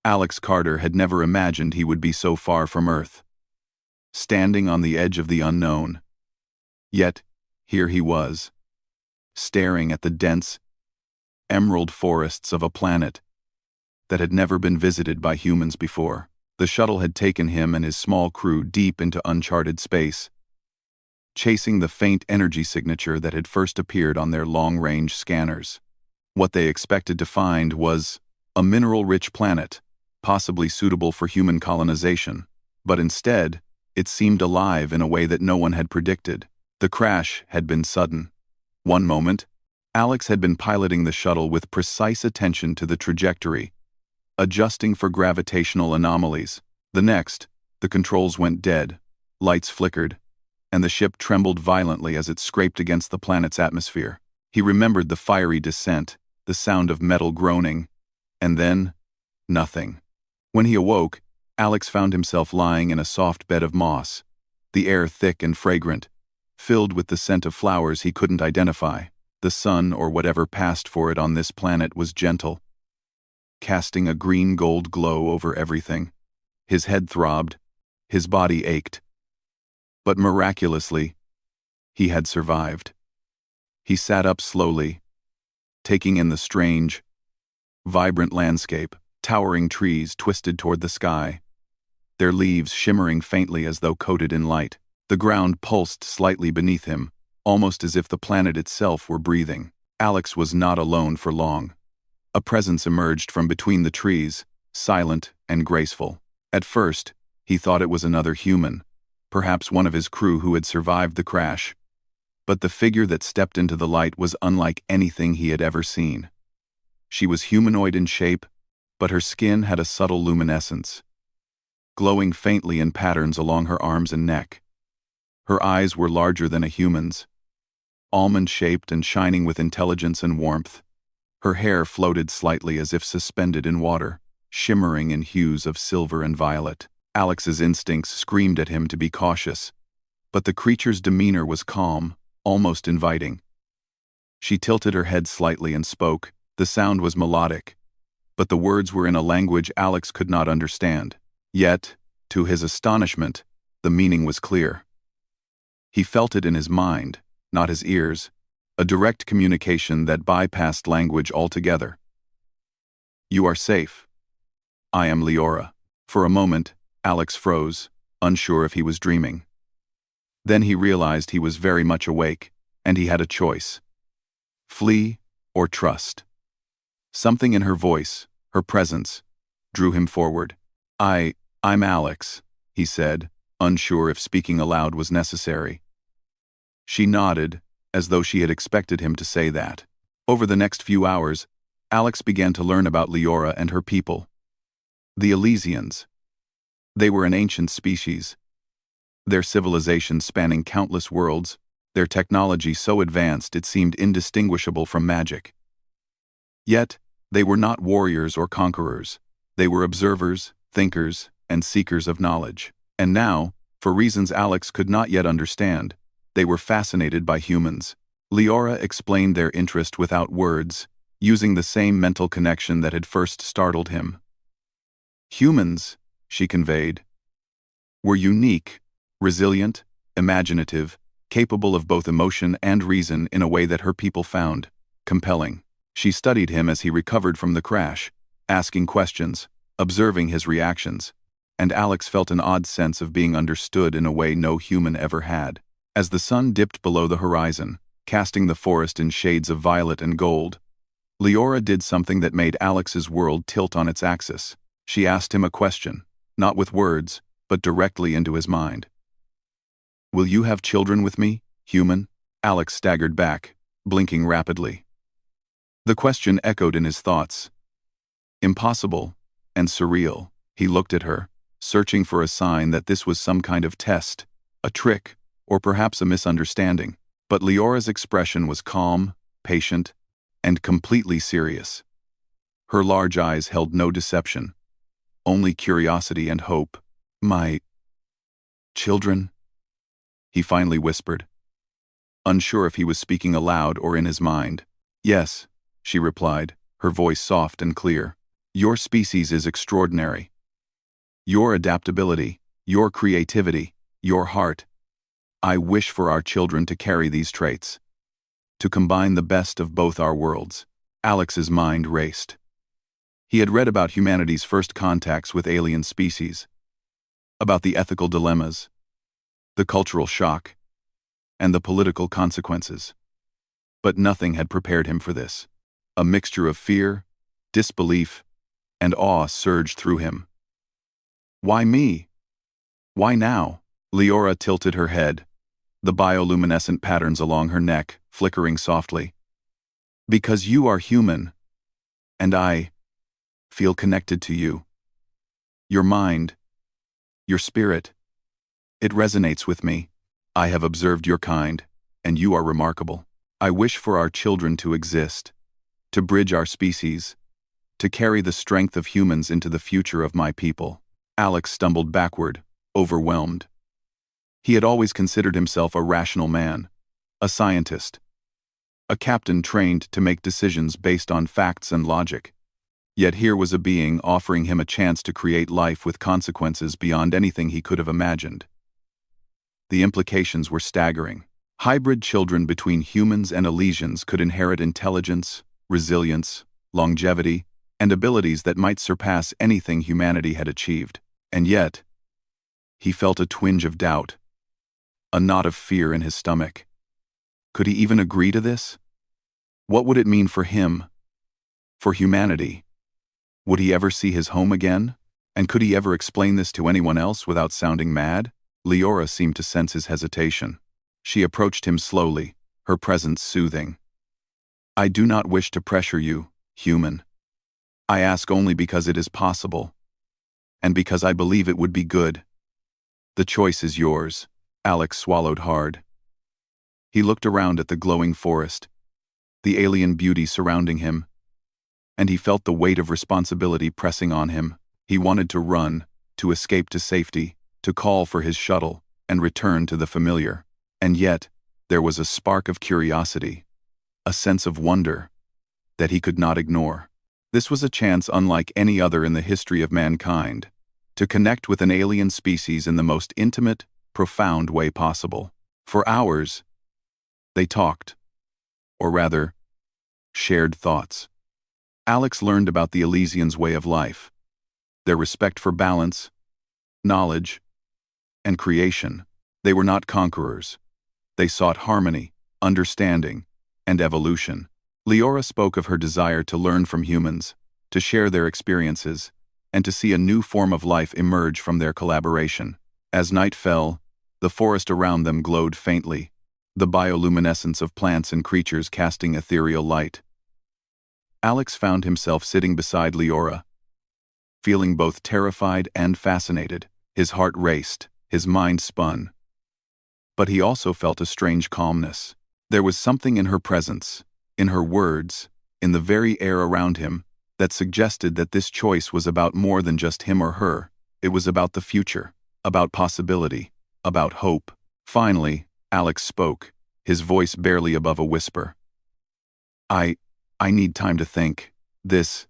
Alex Carter had never imagined he would be so far from Earth, standing on the edge of the unknown. Yet, here he was, staring at the dense, emerald forests of a planet that had never been visited by humans before. The shuttle had taken him and his small crew deep into uncharted space, chasing the faint energy signature that had first appeared on their long-range scanners. What they expected to find was a mineral-rich planet, possibly suitable for human colonization, but instead, it seemed alive in a way that no one had predicted. The crash had been sudden. One moment, Alex had been piloting the shuttle with precise attention to the trajectory, adjusting for gravitational anomalies. The next, the controls went dead, lights flickered, and the ship trembled violently as it scraped against the planet's atmosphere. He remembered the fiery descent, the sound of metal groaning, and then, nothing. When he awoke, Alex found himself lying in a soft bed of moss, the air thick and fragrant, filled with the scent of flowers he couldn't identify. The sun, or whatever passed for it on this planet, was gentle, casting a green-gold glow over everything. His head throbbed, his body ached. But miraculously, he had survived. He sat up slowly, taking in the strange, vibrant landscape, towering trees twisted toward the sky, their leaves shimmering faintly as though coated in light. The ground pulsed slightly beneath him, almost as if the planet itself were breathing. Alex was not alone for long. A presence emerged from between the trees, silent and graceful. At first, he thought it was another human, perhaps one of his crew who had survived the crash. But the figure that stepped into the light was unlike anything he had ever seen. She was humanoid in shape, but her skin had a subtle luminescence, glowing faintly in patterns along her arms and neck. Her eyes were larger than a human's, almond-shaped and shining with intelligence and warmth. Her hair floated slightly as if suspended in water, shimmering in hues of silver and violet. Alex's instincts screamed at him to be cautious, but the creature's demeanor was calm, almost inviting. She tilted her head slightly and spoke. The sound was melodic, but the words were in a language Alex could not understand. Yet, to his astonishment, the meaning was clear. He felt it in his mind, not his ears, a direct communication that bypassed language altogether. "You are safe. I am Leora." For a moment, Alex froze, unsure if he was dreaming. Then he realized he was very much awake, and he had a choice: flee or trust. Something in her voice, her presence, drew him forward. I'm Alex," he said, unsure if speaking aloud was necessary. She nodded, as though she had expected him to say that. Over the next few hours, Alex began to learn about Leora and her people. The Elysians. They were an ancient species, their civilization spanning countless worlds, their technology so advanced it seemed indistinguishable from magic. Yet, they were not warriors or conquerors. They were observers, thinkers, and seekers of knowledge. And now, for reasons Alex could not yet understand, they were fascinated by humans. Leora explained their interest without words, using the same mental connection that had first startled him. Humans, she conveyed, were unique, resilient, imaginative, capable of both emotion and reason in a way that her people found compelling. She studied him as he recovered from the crash, asking questions, observing his reactions, and Alex felt an odd sense of being understood in a way no human ever had. As the sun dipped below the horizon, casting the forest in shades of violet and gold, Leora did something that made Alex's world tilt on its axis. She asked him a question, not with words, but directly into his mind. "Will you have children with me, human?" Alex staggered back, blinking rapidly. The question echoed in his thoughts. Impossible and surreal. He looked at her, searching for a sign that this was some kind of test, a trick, or perhaps a misunderstanding. But Leora's expression was calm, patient, and completely serious. Her large eyes held no deception, only curiosity and hope. "My children?" he finally whispered, unsure if he was speaking aloud or in his mind. "Yes," she replied, her voice soft and clear. Your species is extraordinary. Your adaptability, your creativity, your heart. I wish for our children to carry these traits, to combine the best of both our worlds. Alex's mind raced. He had read about humanity's first contacts with alien species, about the ethical dilemmas, the cultural shock, and the political consequences. But nothing had prepared him for this. A mixture of fear, disbelief, and awe surged through him. Why me? Why now? Leora tilted her head, the bioluminescent patterns along her neck flickering softly. Because you are human, and I feel connected to you. Your mind, your spirit, it resonates with me. I have observed your kind, and you are remarkable. I wish for our children to exist, to bridge our species, to carry the strength of humans into the future of my people. Alex stumbled backward, overwhelmed. He had always considered himself a rational man, a scientist, a captain trained to make decisions based on facts and logic. Yet here was a being offering him a chance to create life with consequences beyond anything he could have imagined. The implications were staggering. Hybrid children between humans and Elysians could inherit intelligence, resilience, longevity, and abilities that might surpass anything humanity had achieved. And yet, he felt a twinge of doubt, a knot of fear in his stomach. Could he even agree to this? What would it mean for him, for humanity? Would he ever see his home again? And could he ever explain this to anyone else without sounding mad? Leora seemed to sense his hesitation. She approached him slowly, her presence soothing. I do not wish to pressure you, human. I ask only because it is possible, and because I believe it would be good. The choice is yours. Alex swallowed hard. He looked around at the glowing forest, the alien beauty surrounding him, and he felt the weight of responsibility pressing on him. He wanted to run, to escape to safety, to call for his shuttle, and return to the familiar. And yet, there was a spark of curiosity, a sense of wonder, that he could not ignore. This was a chance unlike any other in the history of mankind, to connect with an alien species in the most intimate, profound way possible. For hours, they talked, or rather, shared thoughts. Alex learned about the Elysians' way of life, their respect for balance, knowledge, and creation. They were not conquerors. They sought harmony, understanding, and evolution. Leora spoke of her desire to learn from humans, to share their experiences, and to see a new form of life emerge from their collaboration. As night fell, the forest around them glowed faintly, the bioluminescence of plants and creatures casting ethereal light. Alex found himself sitting beside Leora, feeling both terrified and fascinated. His heart raced, his mind spun. But he also felt a strange calmness. There was something in her presence, in her words, in the very air around him, that suggested that this choice was about more than just him or her. It was about the future, about possibility, about hope. Finally, Alex spoke, his voice barely above a whisper. I need time to think. This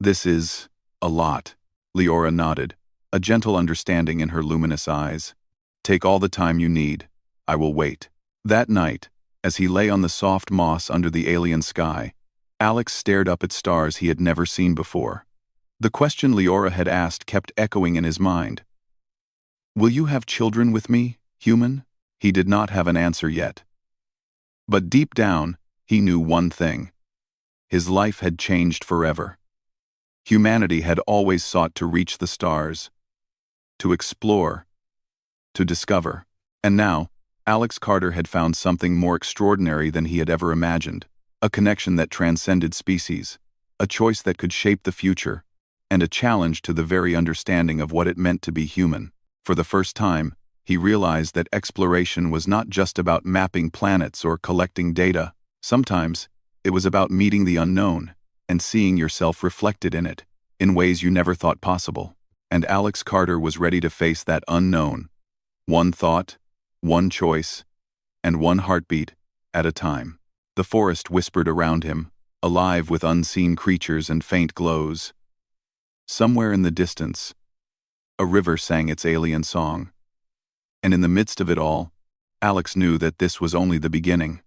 is a lot. Leora nodded, a gentle understanding in her luminous eyes. Take all the time you need. I will wait. That night, as he lay on the soft moss under the alien sky, Alex stared up at stars he had never seen before. The question Leora had asked kept echoing in his mind. Will you have children with me, human? He did not have an answer yet. But deep down, he knew one thing. His life had changed forever. Humanity had always sought to reach the stars, to explore, to discover. And now, Alex Carter had found something more extraordinary than he had ever imagined. A connection that transcended species, a choice that could shape the future, and a challenge to the very understanding of what it meant to be human. For the first time, he realized that exploration was not just about mapping planets or collecting data. Sometimes, it was about meeting the unknown and seeing yourself reflected in it, in ways you never thought possible. And Alex Carter was ready to face that unknown, one thought, one choice, and one heartbeat at a time. The forest whispered around him, alive with unseen creatures and faint glows. Somewhere in the distance, a river sang its alien song. And in the midst of it all, Alex knew that this was only the beginning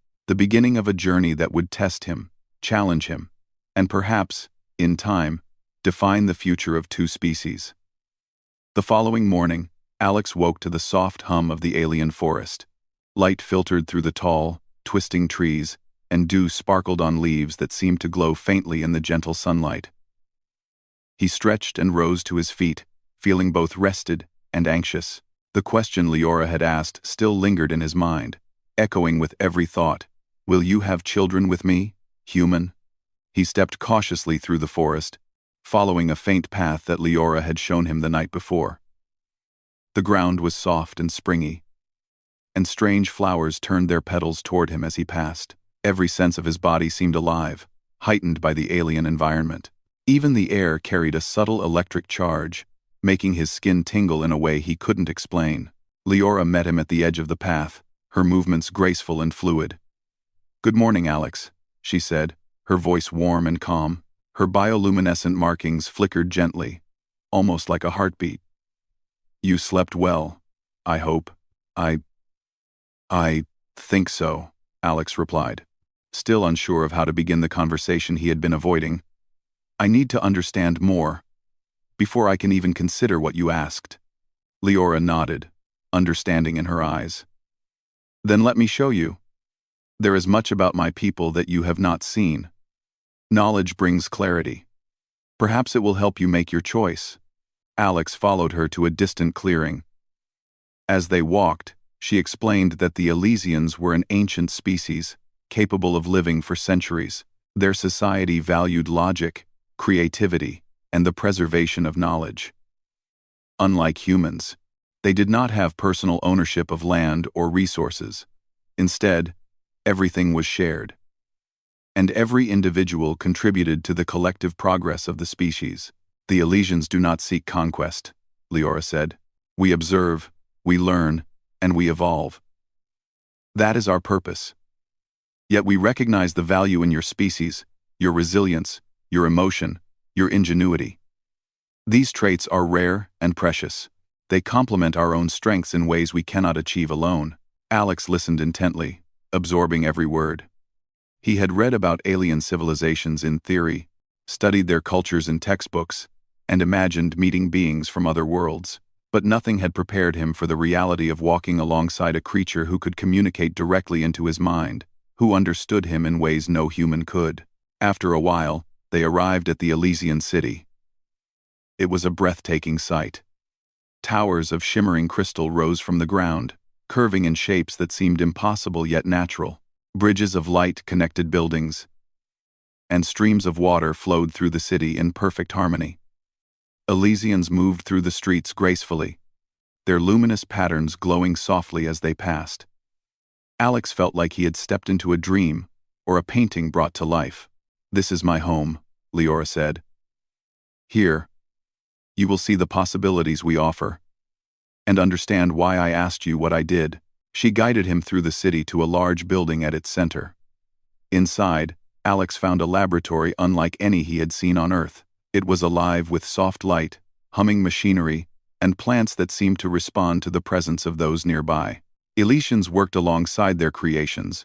of a journey that would test him, challenge him, and perhaps, in time, define the future of two species. The following morning, Alex woke to the soft hum of the alien forest. Light filtered through the tall, twisting trees, and dew sparkled on leaves that seemed to glow faintly in the gentle sunlight. He stretched and rose to his feet, feeling both rested and anxious. The question Leora had asked still lingered in his mind, echoing with every thought. Will you have children with me, human? He stepped cautiously through the forest, following a faint path that Leora had shown him the night before. The ground was soft and springy, and strange flowers turned their petals toward him as he passed. Every sense of his body seemed alive, heightened by the alien environment. Even the air carried a subtle electric charge, making his skin tingle in a way he couldn't explain. Leora met him at the edge of the path, her movements graceful and fluid. "Good morning, Alex," she said, her voice warm and calm. Her bioluminescent markings flickered gently, almost like a heartbeat. "You slept well, I hope." I think so," Alex replied, still unsure of how to begin the conversation he had been avoiding. "I need to understand more, before I can even consider what you asked." Leora nodded, understanding in her eyes. "Then let me show you. There is much about my people that you have not seen. Knowledge brings clarity. Perhaps it will help you make your choice." Alex followed her to a distant clearing. As they walked, she explained that the Elysians were an ancient species, capable of living for centuries. Their society valued logic, creativity, and the preservation of knowledge. Unlike humans, they did not have personal ownership of land or resources. Instead, everything was shared. And every individual contributed to the collective progress of the species. "The Elysians do not seek conquest," Leora said. "We observe, we learn, and we evolve. That is our purpose. Yet we recognize the value in your species, your resilience, your emotion, your ingenuity. These traits are rare and precious. They complement our own strengths in ways we cannot achieve alone." Alex listened intently, absorbing every word. He had read about alien civilizations in theory, studied their cultures in textbooks, and imagined meeting beings from other worlds. But nothing had prepared him for the reality of walking alongside a creature who could communicate directly into his mind, who understood him in ways no human could. After a while, they arrived at the Elysian city. It was a breathtaking sight. Towers of shimmering crystal rose from the ground, curving in shapes that seemed impossible yet natural. Bridges of light connected buildings, and streams of water flowed through the city in perfect harmony. Elysians moved through the streets gracefully, their luminous patterns glowing softly as they passed. Alex felt like he had stepped into a dream or a painting brought to life. "This is my home," Leora said. "Here, you will see the possibilities we offer, and understand why I asked you what I did." She guided him through the city to a large building at its center. Inside, Alex found a laboratory unlike any he had seen on Earth. It was alive with soft light, humming machinery, and plants that seemed to respond to the presence of those nearby. Elysians worked alongside their creations,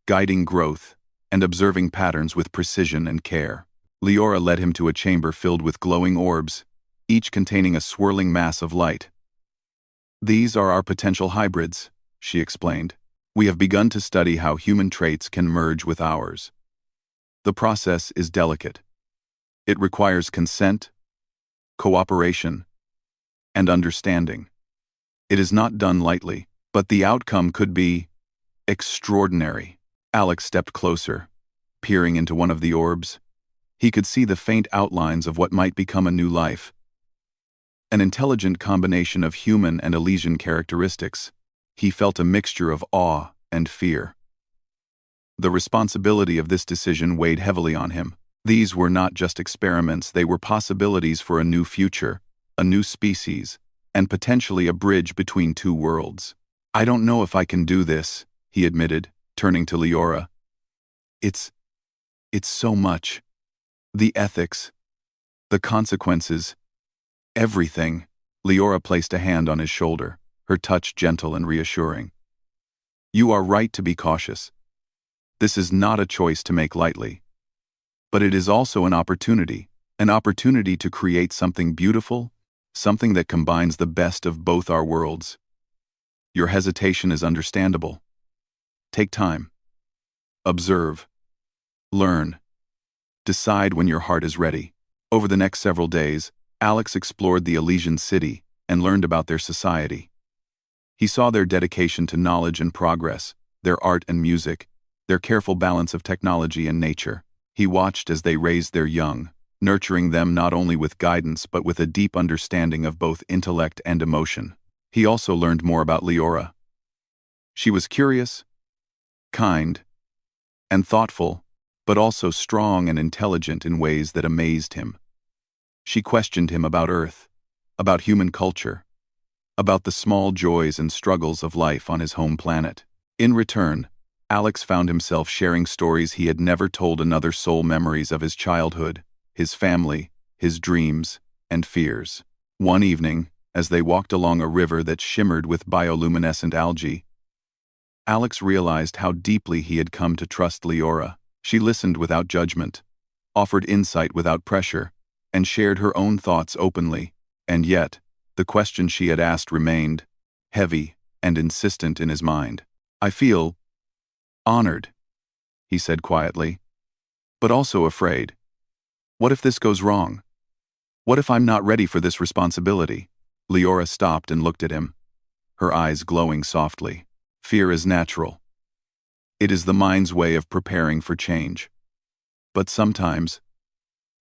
guiding growth and observing patterns with precision and care. Leora led him to a chamber filled with glowing orbs, each containing a swirling mass of light. "These are our potential hybrids," she explained. "We have begun to study how human traits can merge with ours. The process is delicate. It requires consent, cooperation, and understanding. It is not done lightly, but the outcome could be extraordinary." Alex stepped closer, peering into one of the orbs. He could see the faint outlines of what might become a new life. An intelligent combination of human and Elysian characteristics. He felt a mixture of awe and fear. The responsibility of this decision weighed heavily on him. These were not just experiments, they were possibilities for a new future, a new species, and potentially a bridge between two worlds. "I don't know if I can do this," he admitted, turning to Leora. It's so much. The ethics, The consequences, everything. Leora placed a hand on his shoulder, her touch gentle and reassuring. You are right to be cautious. This is not a choice to make lightly. But it is also an opportunity to create something beautiful, something that combines the best of both our worlds. Your hesitation is understandable. Take time. Observe. Learn. Decide when your heart is ready. Over the next several days, Alex explored the Elysian city and learned about their society. He saw their dedication to knowledge and progress, their art and music, their careful balance of technology and nature. He watched as they raised their young, nurturing them not only with guidance but with a deep understanding of both intellect and emotion. He also learned more about Leora. She was curious, kind, and thoughtful, but also strong and intelligent in ways that amazed him. She questioned him about Earth, about human culture, about the small joys and struggles of life on his home planet. In return, Alex found himself sharing stories he had never told another soul, memories of his childhood, his family, his dreams, and fears. One evening, as they walked along a river that shimmered with bioluminescent algae, Alex realized how deeply he had come to trust Leora. She listened without judgment, offered insight without pressure, and shared her own thoughts openly. And yet, the question she had asked remained, heavy and insistent in his mind. I feel honored, he said quietly, but also afraid. What if this goes wrong? What if I'm not ready for this responsibility? Leora stopped and looked at him, her eyes glowing softly. Fear is natural. It is the mind's way of preparing for change. But sometimes,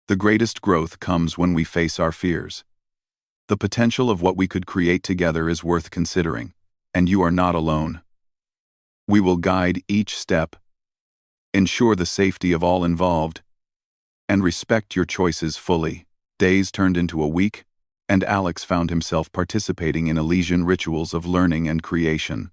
the greatest growth comes when we face our fears. The potential of what we could create together is worth considering, and you are not alone. We will guide each step, ensure the safety of all involved, and respect your choices fully. Days turned into a week, and Alex found himself participating in Elysian rituals of learning and creation.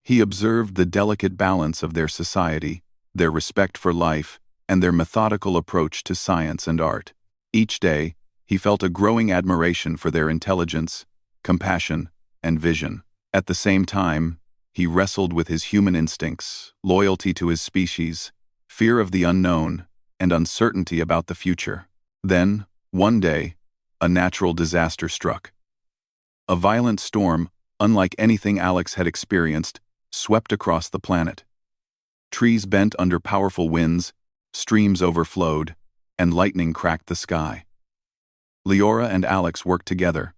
He observed the delicate balance of their society, their respect for life, and their methodical approach to science and art. Each day, he felt a growing admiration for their intelligence, compassion, and vision. At the same time, he wrestled with his human instincts, loyalty to his species, fear of the unknown, and uncertainty about the future. Then, one day, a natural disaster struck. A violent storm, unlike anything Alex had experienced, swept across the planet. Trees bent under powerful winds, streams overflowed, and lightning cracked the sky. Leora and Alex worked together,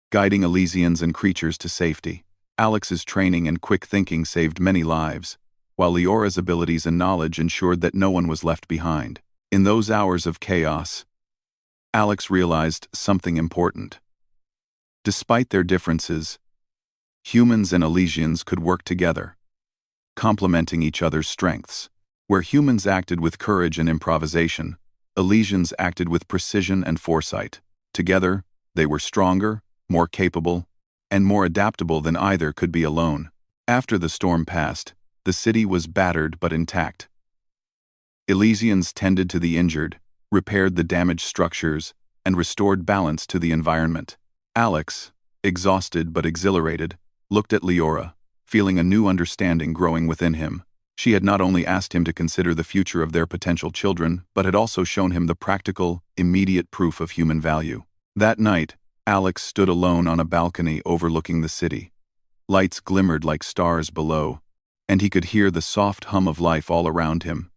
guiding Elysians and creatures to safety. Alex's training and quick thinking saved many lives, while Leora's abilities and knowledge ensured that no one was left behind. In those hours of chaos, Alex realized something important. Despite their differences, humans and Elysians could work together, complementing each other's strengths. Where humans acted with courage and improvisation, Elysians acted with precision and foresight. Together, they were stronger, more capable, and more adaptable than either could be alone. After the storm passed, the city was battered but intact. Elysians tended to the injured, repaired the damaged structures, and restored balance to the environment. Alex, exhausted but exhilarated, looked at Leora, feeling a new understanding growing within him. She had not only asked him to consider the future of their potential children, but had also shown him the practical, immediate proof of human value. That night, Alex stood alone on a balcony overlooking the city. Lights glimmered like stars below, and he could hear the soft hum of life all around him.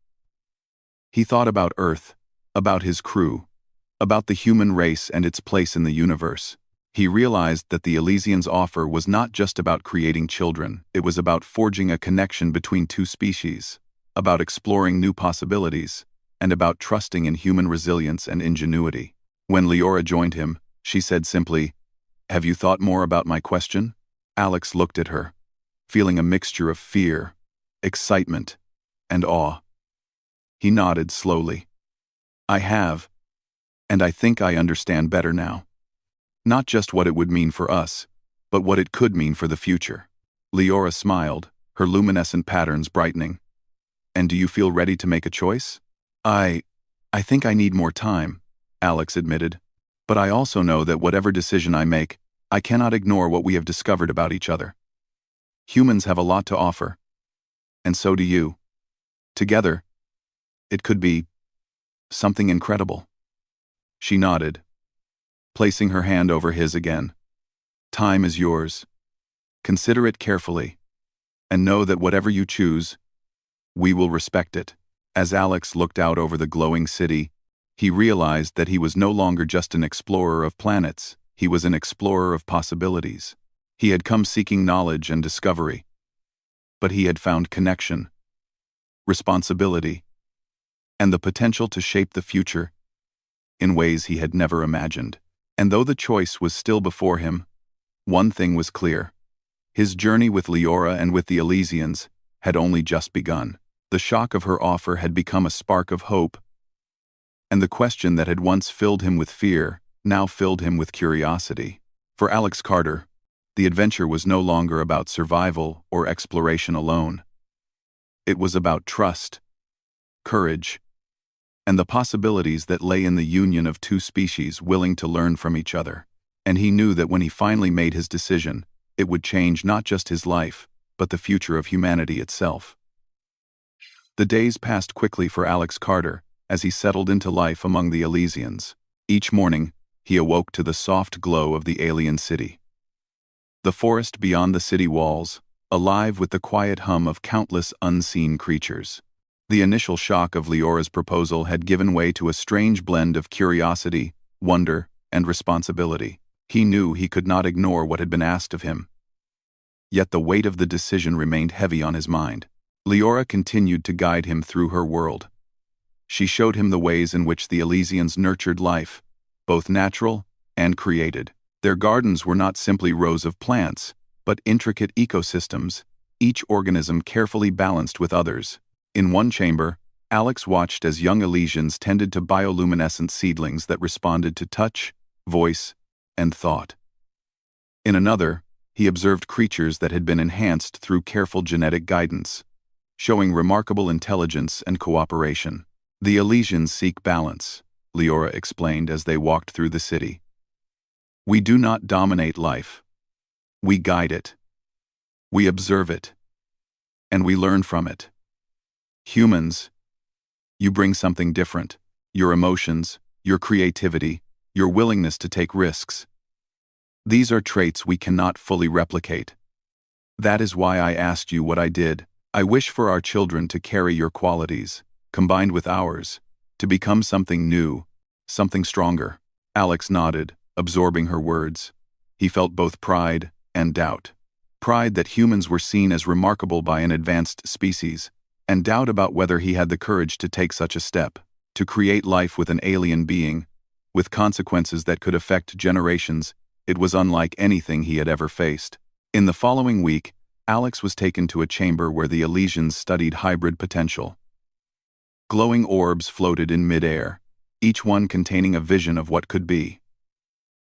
He thought about Earth, about his crew, about the human race and its place in the universe. He realized that the Elysians' offer was not just about creating children, it was about forging a connection between two species, about exploring new possibilities, and about trusting in human resilience and ingenuity. When Leora joined him, she said simply, "Have you thought more about my question?" Alex looked at her, feeling a mixture of fear, excitement, and awe. He nodded slowly. "I have, and I think I understand better now. Not just what it would mean for us, but what it could mean for the future." Leora smiled, her luminescent patterns brightening. "And do you feel ready to make a choice?" I think I need more time," Alex admitted. But I also know that whatever decision I make, I cannot ignore what we have discovered about each other. Humans have a lot to offer. And so do you. Together, it could be something incredible. She nodded, placing her hand over his again. Time is yours. Consider it carefully, and know that whatever you choose, we will respect it. As Alex looked out over the glowing city, he realized that he was no longer just an explorer of planets, he was an explorer of possibilities. He had come seeking knowledge and discovery, but he had found connection, responsibility, and the potential to shape the future in ways he had never imagined. And though the choice was still before him, one thing was clear. His journey with Leora and with the Elysians had only just begun. The shock of her offer had become a spark of hope, and the question that had once filled him with fear now filled him with curiosity. For Alex Carter, the adventure was no longer about survival or exploration alone. It was about trust, courage, and the possibilities that lay in the union of two species willing to learn from each other. And he knew that when he finally made his decision, it would change not just his life, but the future of humanity itself. The days passed quickly for Alex Carter as he settled into life among the Elysians. Each morning, he awoke to the soft glow of the alien city. The forest beyond the city walls, alive with the quiet hum of countless unseen creatures. The initial shock of Leora's proposal had given way to a strange blend of curiosity, wonder, and responsibility. He knew he could not ignore what had been asked of him. Yet the weight of the decision remained heavy on his mind. Leora continued to guide him through her world. She showed him the ways in which the Elysians nurtured life, both natural and created. Their gardens were not simply rows of plants, but intricate ecosystems, each organism carefully balanced with others. In one chamber, Alex watched as young Elysians tended to bioluminescent seedlings that responded to touch, voice, and thought. In another, he observed creatures that had been enhanced through careful genetic guidance, showing remarkable intelligence and cooperation. The Elysians seek balance, Leora explained as they walked through the city. We do not dominate life. We guide it. We observe it. And we learn from it. Humans, you bring something different. Your emotions, your creativity, your willingness to take risks. These are traits we cannot fully replicate. That is why I asked you what I did. I wish for our children to carry your qualities, combined with ours, to become something new, something stronger. Alex nodded, absorbing her words. He felt both pride and doubt. Pride that humans were seen as remarkable by an advanced species, and doubt about whether he had the courage to take such a step, to create life with an alien being, with consequences that could affect generations. It was unlike anything he had ever faced. In the following week, Alex was taken to a chamber where the Elysians studied hybrid potential. Glowing orbs floated in mid-air, each one containing a vision of what could be.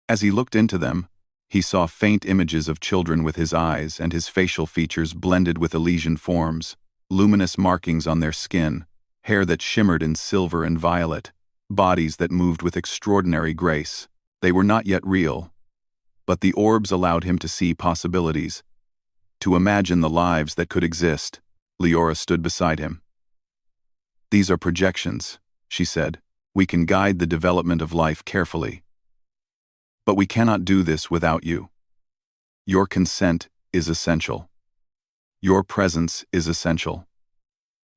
As he looked into them, he saw faint images of children with his eyes and his facial features blended with Elysian forms, luminous markings on their skin, hair that shimmered in silver and violet, bodies that moved with extraordinary grace. They were not yet real, but the orbs allowed him to see possibilities, to imagine the lives that could exist. Leora stood beside him. These are projections, she said. We can guide the development of life carefully. But we cannot do this without you. Your consent is essential. Your presence is essential.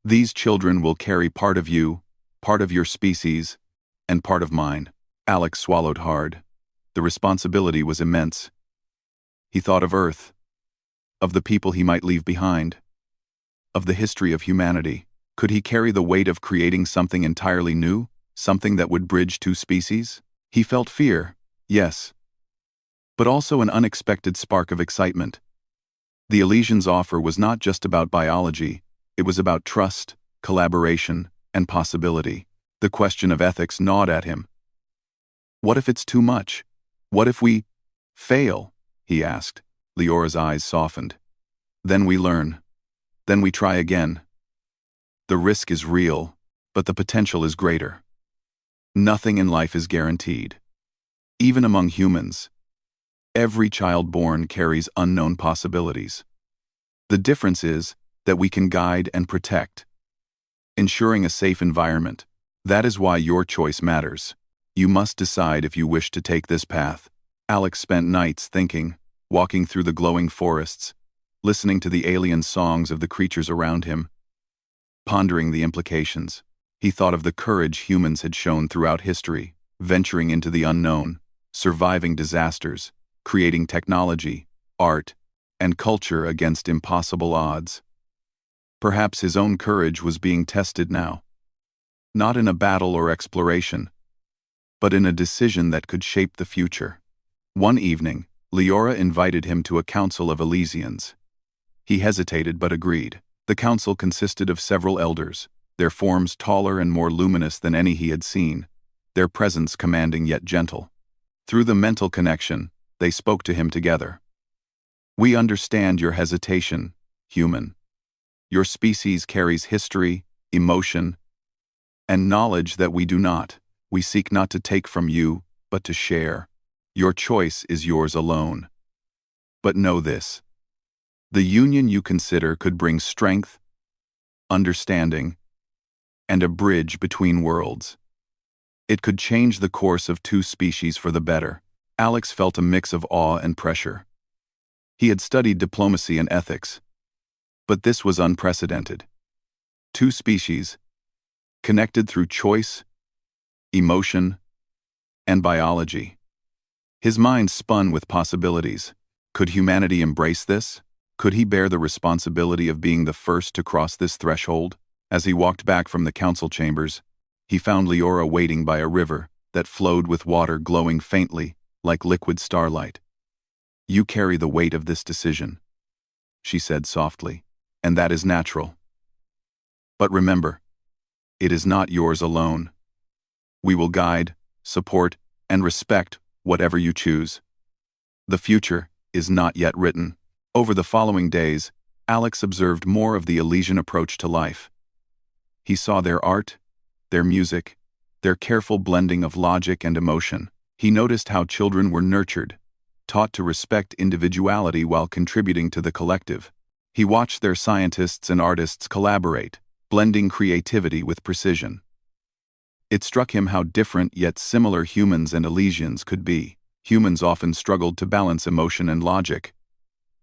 These children will carry part of you, part of your species, and part of mine. Alex swallowed hard. The responsibility was immense. He thought of Earth, of the people he might leave behind, of the history of humanity. Could he carry the weight of creating something entirely new, something that would bridge two species? He felt fear, yes, but also an unexpected spark of excitement. The Elysians' offer was not just about biology, it was about trust, collaboration, and possibility. The question of ethics gnawed at him. What if it's too much? What if we fail? He asked. Leora's eyes softened. Then we learn. Then we try again. The risk is real, but the potential is greater. Nothing in life is guaranteed. Even among humans, every child born carries unknown possibilities. The difference is that we can guide and protect, ensuring a safe environment. That is why your choice matters. You must decide if you wish to take this path. Alex spent nights thinking, walking through the glowing forests, listening to the alien songs of the creatures around him, pondering the implications. He thought of the courage humans had shown throughout history, venturing into the unknown, surviving disasters, creating technology, art, and culture against impossible odds. Perhaps his own courage was being tested now, not in a battle or exploration, but in a decision that could shape the future. One evening, Leora invited him to a council of Elysians. He hesitated but agreed. The council consisted of several elders, their forms taller and more luminous than any he had seen, their presence commanding yet gentle. Through the mental connection, they spoke to him together. "We understand your hesitation, human. Your species carries history, emotion, and knowledge that we do not. We seek not to take from you, but to share. Your choice is yours alone. But know this: the union you consider could bring strength, understanding, and a bridge between worlds. It could change the course of two species for the better." Alex felt a mix of awe and pressure. He had studied diplomacy and ethics, but this was unprecedented. Two species, connected through choice, emotion, and biology. His mind spun with possibilities. Could humanity embrace this? Could he bear the responsibility of being the first to cross this threshold? As he walked back from the council chambers, he found Leora waiting by a river that flowed with water glowing faintly like liquid starlight. "You carry the weight of this decision," she said softly, "and that is natural. But remember, it is not yours alone. We will guide, support, and respect whatever you choose. The future is not yet written." Over the following days, Alex observed more of the Elysian approach to life. He saw their art, their music, their careful blending of logic and emotion. He noticed how children were nurtured, taught to respect individuality while contributing to the collective. He watched their scientists and artists collaborate, blending creativity with precision. It struck him how different yet similar humans and Elysians could be. Humans often struggled to balance emotion and logic,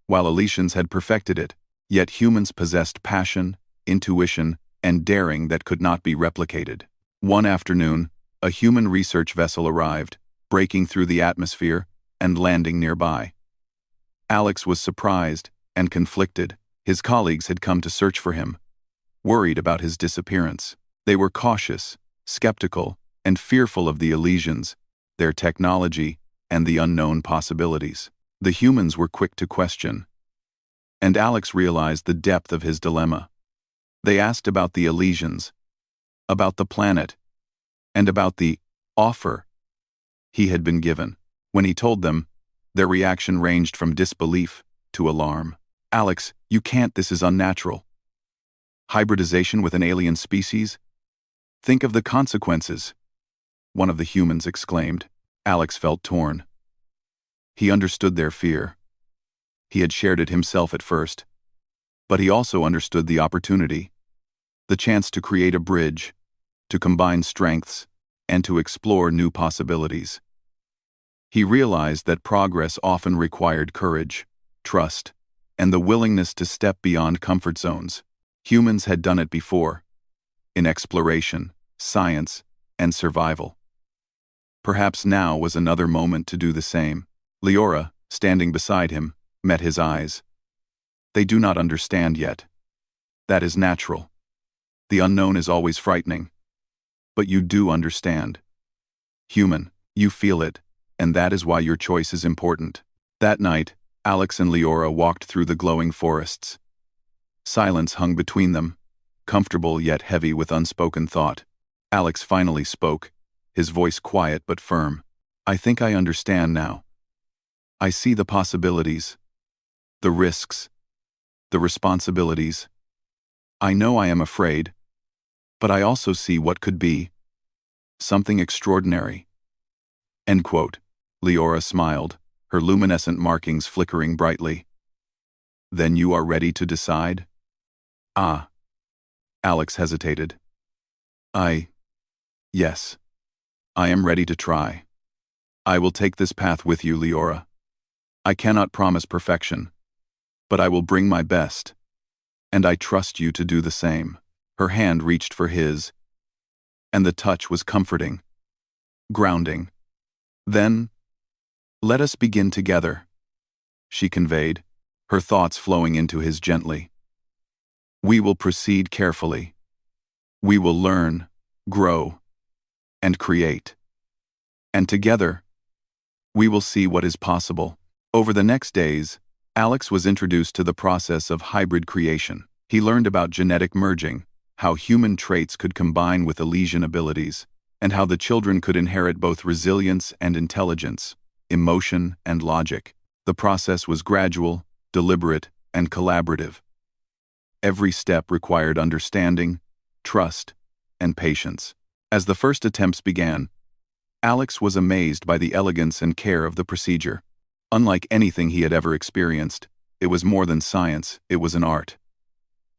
while Elysians had perfected it. Yet humans possessed passion, intuition, and daring that could not be replicated. One afternoon, a human research vessel arrived, breaking through the atmosphere and landing nearby. Alex was surprised and conflicted. His colleagues had come to search for him, worried about his disappearance. They were cautious, skeptical, and fearful of the Elysians, their technology, and the unknown possibilities. The humans were quick to question, and Alex realized the depth of his dilemma. They asked about the Elysians, about the planet, and about the offer he had been given. When he told them, their reaction ranged from disbelief to alarm. "Alex, you can't, this is unnatural. Hybridization with an alien species? Think of the consequences," one of the humans exclaimed. Alex felt torn. He understood their fear. He had shared it himself at first. But he also understood the opportunity, the chance to create a bridge, to combine strengths, and to explore new possibilities. He realized that progress often required courage, trust, and the willingness to step beyond comfort zones. Humans had done it before, in exploration, science, and survival. Perhaps now was another moment to do the same. Leora, standing beside him, met his eyes. "They do not understand yet. That is natural. The unknown is always frightening. But you do understand. Human, you feel it, and that is why your choice is important." That night, Alex and Leora walked through the glowing forests. Silence hung between them, comfortable yet heavy with unspoken thought. Alex finally spoke, his voice quiet but firm. "I think I understand now. I see the possibilities, the risks, the responsibilities. I know I am afraid, but I also see what could be. Something extraordinary. End quote. Leora smiled, her luminescent markings flickering brightly. Then you are ready to decide? Ah. Alex hesitated. Yes. I am ready to try. I will take this path with you, Leora. I cannot promise perfection, but I will bring my best, and I trust you to do the same. Her hand reached for his, and the touch was comforting, grounding. Then, let us begin together, she conveyed, her thoughts flowing into his gently. We will proceed carefully. We will learn, grow, and create. And together, we will see what is possible. Over the next days, Alex was introduced to the process of hybrid creation. He learned about genetic merging, how human traits could combine with Elysian abilities, and how the children could inherit both resilience and intelligence, emotion and logic. The process was gradual, deliberate, and collaborative. Every step required understanding, trust, and patience. As the first attempts began, Alex was amazed by the elegance and care of the procedure. Unlike anything he had ever experienced, it was more than science, it was an art.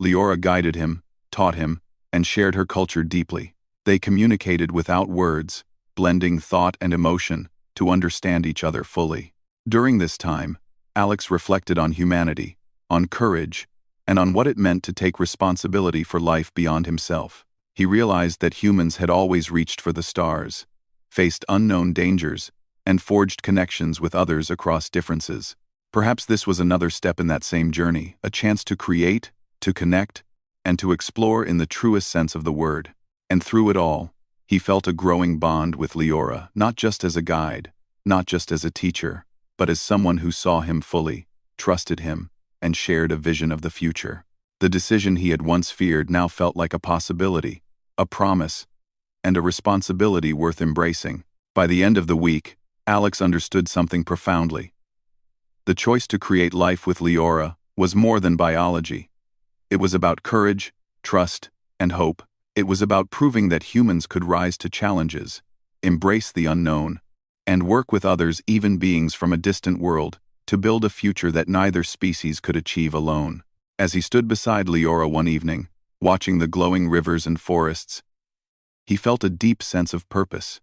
Leora guided him, taught him, and shared her culture deeply. They communicated without words, blending thought and emotion to understand each other fully. During this time, Alex reflected on humanity, on courage, and on what it meant to take responsibility for life beyond himself. He realized that humans had always reached for the stars, faced unknown dangers, and forged connections with others across differences. Perhaps this was another step in that same journey, a chance to create, to connect, and to explore in the truest sense of the word. And through it all, he felt a growing bond with Leora, not just as a guide, not just as a teacher, but as someone who saw him fully, trusted him, and shared a vision of the future. The decision he had once feared now felt like a possibility, a promise, and a responsibility worth embracing. By the end of the week, Alex understood something profoundly. The choice to create life with Leora was more than biology. It was about courage, trust, and hope. It was about proving that humans could rise to challenges, embrace the unknown, and work with others, even beings from a distant world, to build a future that neither species could achieve alone. As he stood beside Leora one evening, watching the glowing rivers and forests, he felt a deep sense of purpose.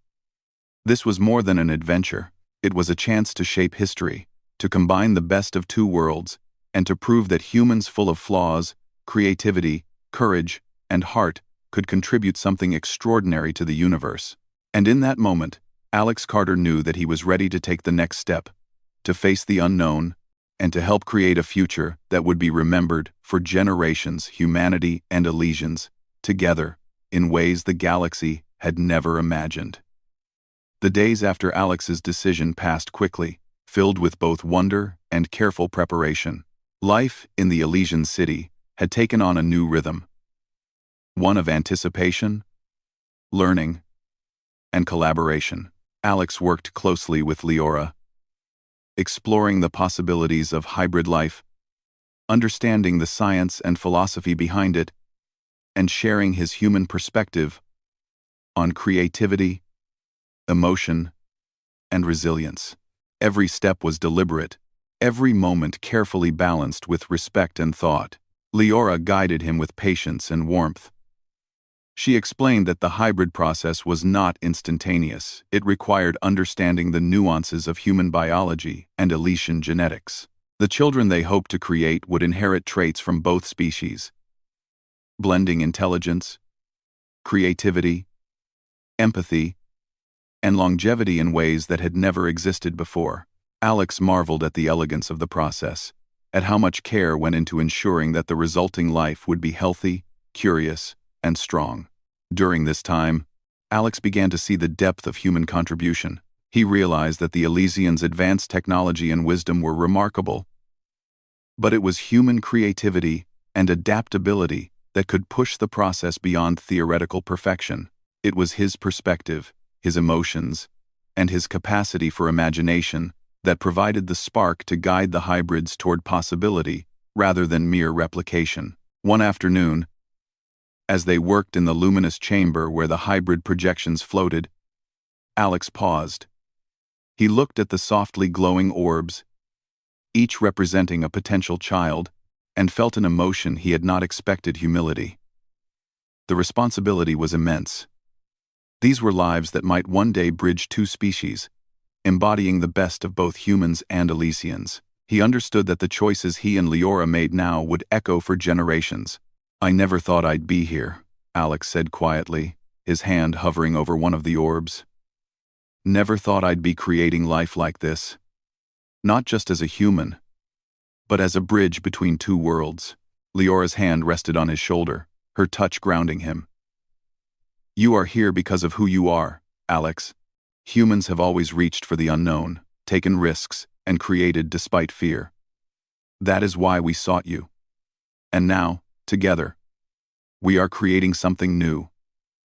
This was more than an adventure. It was a chance to shape history, to combine the best of two worlds, and to prove that humans full of flaws, creativity, courage, and heart could contribute something extraordinary to the universe. And in that moment, Alex Carter knew that he was ready to take the next step, to face the unknown, and to help create a future that would be remembered for generations. Humanity and Elysians, together, in ways the galaxy had never imagined. The days after Alex's decision passed quickly, filled with both wonder and careful preparation. Life in the Elysian city had taken on a new rhythm, one of anticipation, learning, and collaboration. Alex worked closely with Leora, exploring the possibilities of hybrid life, understanding the science and philosophy behind it, and sharing his human perspective on creativity, emotion, and resilience. Every step was deliberate, every moment carefully balanced with respect and thought. Leora guided him with patience and warmth. She explained that the hybrid process was not instantaneous. It required understanding the nuances of human biology and Elysian genetics. The children they hoped to create would inherit traits from both species, blending intelligence, creativity, empathy, and longevity in ways that had never existed before. Alex marveled at the elegance of the process, at how much care went into ensuring that the resulting life would be healthy, curious, and strong. During this time, Alex began to see the depth of human contribution. He realized that the Elysians' advanced technology and wisdom were remarkable, but it was human creativity and adaptability that could push the process beyond theoretical perfection. It was his perspective, his emotions, and his capacity for imagination that provided the spark to guide the hybrids toward possibility rather than mere replication. One afternoon, as they worked in the luminous chamber where the hybrid projections floated, Alex paused. He looked at the softly glowing orbs, each representing a potential child, and felt an emotion he had not expected: humility. The responsibility was immense. These were lives that might one day bridge two species, embodying the best of both humans and Elysians. He understood that the choices he and Leora made now would echo for generations. "I never thought I'd be here," Alex said quietly, his hand hovering over one of the orbs. "Never thought I'd be creating life like this. Not just as a human, but as a bridge between two worlds." Leora's hand rested on his shoulder, her touch grounding him. "You are here because of who you are, Alex. Humans have always reached for the unknown, taken risks, and created despite fear. That is why we sought you. And now, together, we are creating something new,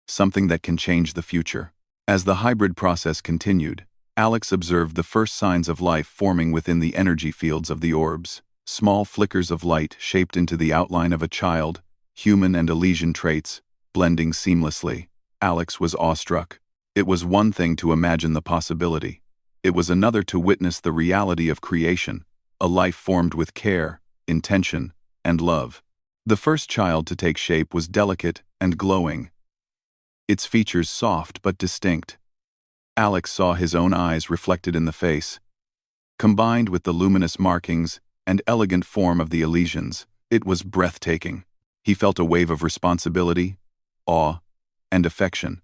something that can change the future." As the hybrid process continued, Alex observed the first signs of life forming within the energy fields of the orbs. Small flickers of light shaped into the outline of a child, human and Elysian traits, blending seamlessly. Alex was awestruck. It was one thing to imagine the possibility. It was another to witness the reality of creation, a life formed with care, intention, and love. The first child to take shape was delicate and glowing, its features soft but distinct. Alex saw his own eyes reflected in the face. Combined with the luminous markings and elegant form of the Elysians, it was breathtaking. He felt a wave of responsibility, awe, and affection.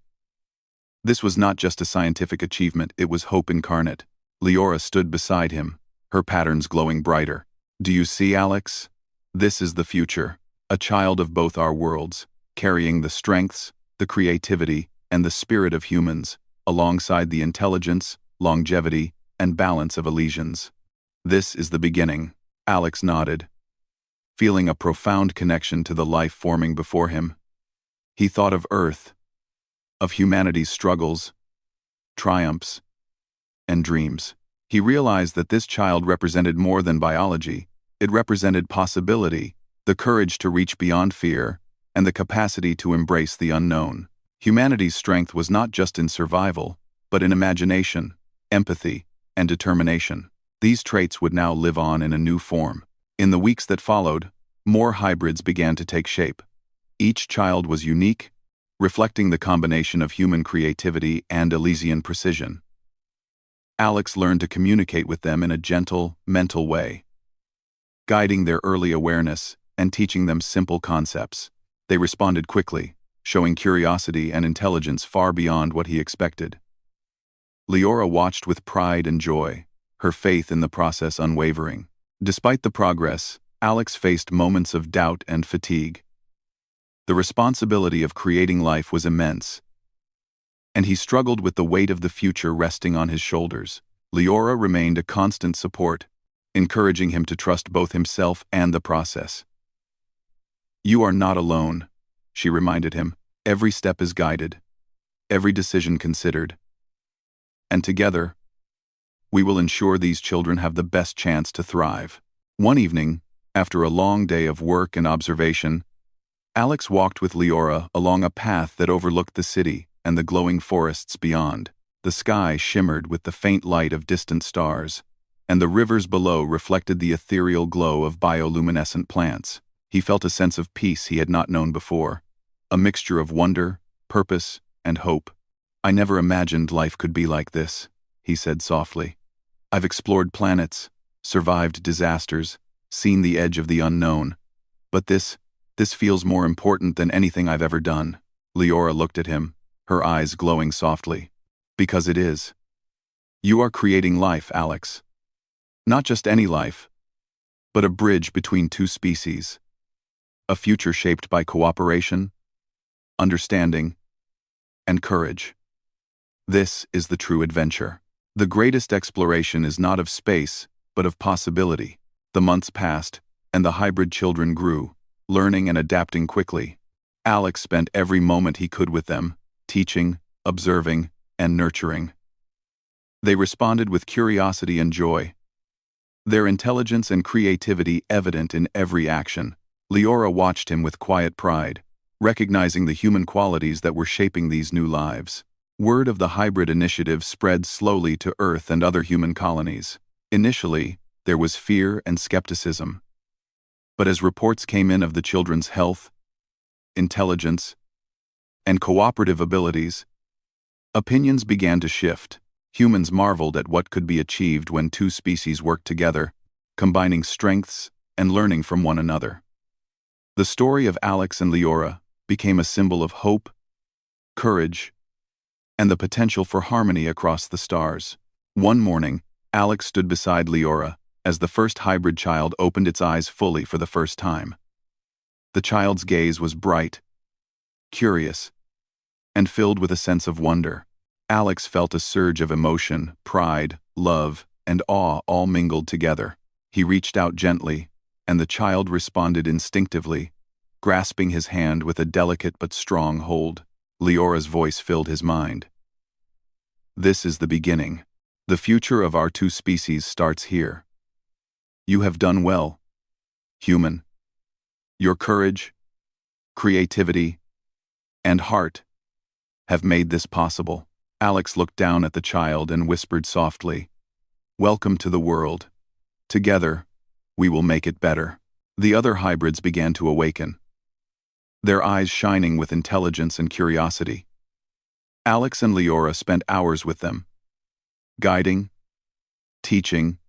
This was not just a scientific achievement, it was hope incarnate. Leora stood beside him, her patterns glowing brighter. "Do you see, Alex? This is the future, a child of both our worlds, carrying the strengths, the creativity, and the spirit of humans, alongside the intelligence, longevity, and balance of Elysians. This is the beginning." Alex nodded, feeling a profound connection to the life forming before him. He thought of Earth, of humanity's struggles, triumphs, and dreams. He realized that this child represented more than biology. It represented possibility, the courage to reach beyond fear, and the capacity to embrace the unknown. Humanity's strength was not just in survival, but in imagination, empathy, and determination. These traits would now live on in a new form. In the weeks that followed, more hybrids began to take shape. Each child was unique, reflecting the combination of human creativity and Elysian precision. Alex learned to communicate with them in a gentle, mental way, guiding their early awareness and teaching them simple concepts. They responded quickly, showing curiosity and intelligence far beyond what he expected. Leora watched with pride and joy, her faith in the process unwavering. Despite the progress, Alex faced moments of doubt and fatigue. The responsibility of creating life was immense, and he struggled with the weight of the future resting on his shoulders. Leora remained a constant support, encouraging him to trust both himself and the process. "You are not alone," she reminded him. "Every step is guided, every decision considered. And together, we will ensure these children have the best chance to thrive." One evening, after a long day of work and observation, Alex walked with Leora along a path that overlooked the city and the glowing forests beyond. The sky shimmered with the faint light of distant stars, and the rivers below reflected the ethereal glow of bioluminescent plants. He felt a sense of peace he had not known before, a mixture of wonder, purpose, and hope. "I never imagined life could be like this," he said softly. "I've explored planets, survived disasters, seen the edge of the unknown. But this feels more important than anything I've ever done." Leora looked at him, her eyes glowing softly. "Because it is. You are creating life, Alex. Not just any life, but a bridge between two species. A future shaped by cooperation, understanding, and courage. This is the true adventure. The greatest exploration is not of space, but of possibility." The months passed, and the hybrid children grew, learning and adapting quickly. Alex spent every moment he could with them, teaching, observing, and nurturing. They responded with curiosity and joy, their intelligence and creativity evident in every action. Leora watched him with quiet pride, recognizing the human qualities that were shaping these new lives. Word of the hybrid initiative spread slowly to Earth and other human colonies. Initially, there was fear and skepticism. But as reports came in of the children's health, intelligence, and cooperative abilities, opinions began to shift. Humans marveled at what could be achieved when two species worked together, combining strengths and learning from one another. The story of Alex and Leora became a symbol of hope, courage, and the potential for harmony across the stars. One morning, Alex stood beside Leora as the first hybrid child opened its eyes fully for the first time. The child's gaze was bright, curious, and filled with a sense of wonder. Alex felt a surge of emotion, pride, love, and awe all mingled together. He reached out gently, and the child responded instinctively, grasping his hand with a delicate but strong hold. Leora's voice filled his mind. "This is the beginning. The future of our two species starts here. You have done well, human. Your courage, creativity, and heart have made this possible." Alex looked down at the child and whispered softly, "Welcome to the world. Together, we will make it better." The other hybrids began to awaken, their eyes shining with intelligence and curiosity. Alex and Leora spent hours with them, guiding, teaching,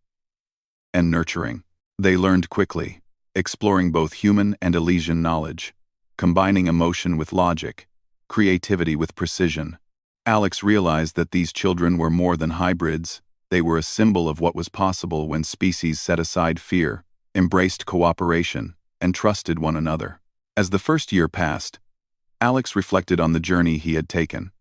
and nurturing. They learned quickly, exploring both human and Elysian knowledge, combining emotion with logic, creativity with precision. Alex realized that these children were more than hybrids. They were a symbol of what was possible when species set aside fear, embraced cooperation, and trusted one another. As the first year passed, Alex reflected on the journey he had taken.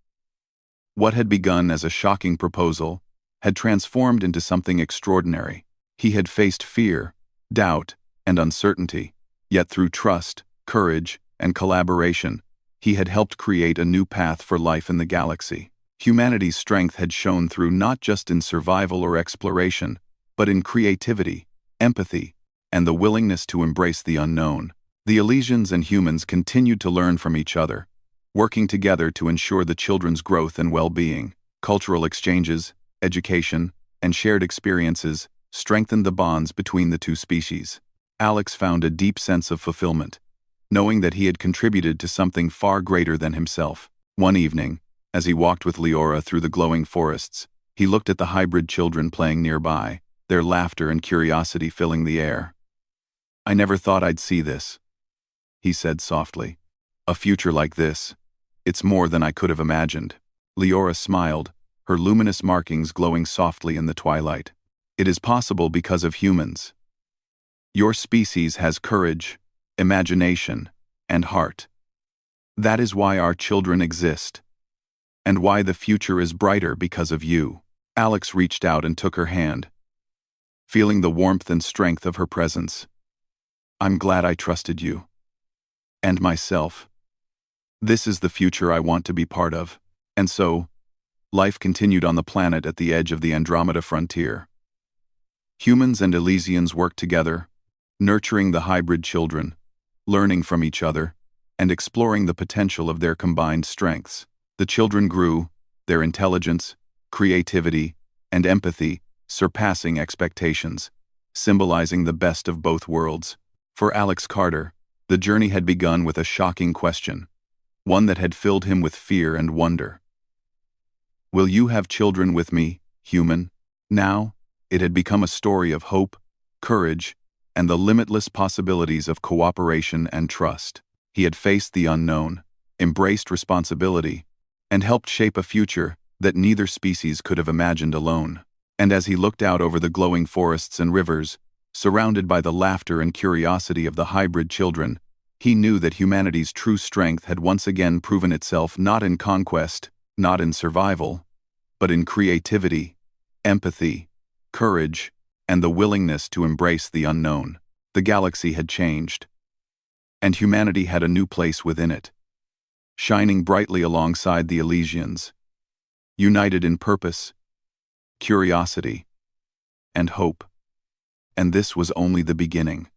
What had begun as a shocking proposal had transformed into something extraordinary. He had faced fear, doubt, and uncertainty, yet through trust, courage, and collaboration, he had helped create a new path for life in the galaxy. Humanity's strength had shone through not just in survival or exploration, but in creativity, empathy, and the willingness to embrace the unknown. The Elysians and humans continued to learn from each other, working together to ensure the children's growth and well-being. Cultural exchanges, education, and shared experiences strengthened the bonds between the two species. Alex found a deep sense of fulfillment, knowing that he had contributed to something far greater than himself. One evening, as he walked with Leora through the glowing forests, he looked at the hybrid children playing nearby, their laughter and curiosity filling the air. "I never thought I'd see this," he said softly. "A future like this. It's more than I could have imagined." Leora smiled, her luminous markings glowing softly in the twilight. "It is possible because of humans. Your species has courage, imagination, and heart. That is why our children exist, and why the future is brighter because of you." Alex reached out and took her hand, feeling the warmth and strength of her presence. "I'm glad I trusted you. And myself. This is the future I want to be part of." And so, life continued on the planet at the edge of the Andromeda frontier. Humans and Elysians worked together, nurturing the hybrid children, learning from each other, and exploring the potential of their combined strengths. The children grew, their intelligence, creativity, and empathy surpassing expectations, symbolizing the best of both worlds. For Alex Carter, the journey had begun with a shocking question, one that had filled him with fear and wonder. "Will you have children with me, human?" Now, it had become a story of hope, courage, and the limitless possibilities of cooperation and trust. He had faced the unknown, embraced responsibility, and helped shape a future that neither species could have imagined alone. And as he looked out over the glowing forests and rivers, surrounded by the laughter and curiosity of the hybrid children, he knew that humanity's true strength had once again proven itself not in conquest, not in survival, but in creativity, empathy, courage, and the willingness to embrace the unknown. The galaxy had changed, and humanity had a new place within it, shining brightly alongside the Elysians, united in purpose, curiosity, and hope. And this was only the beginning.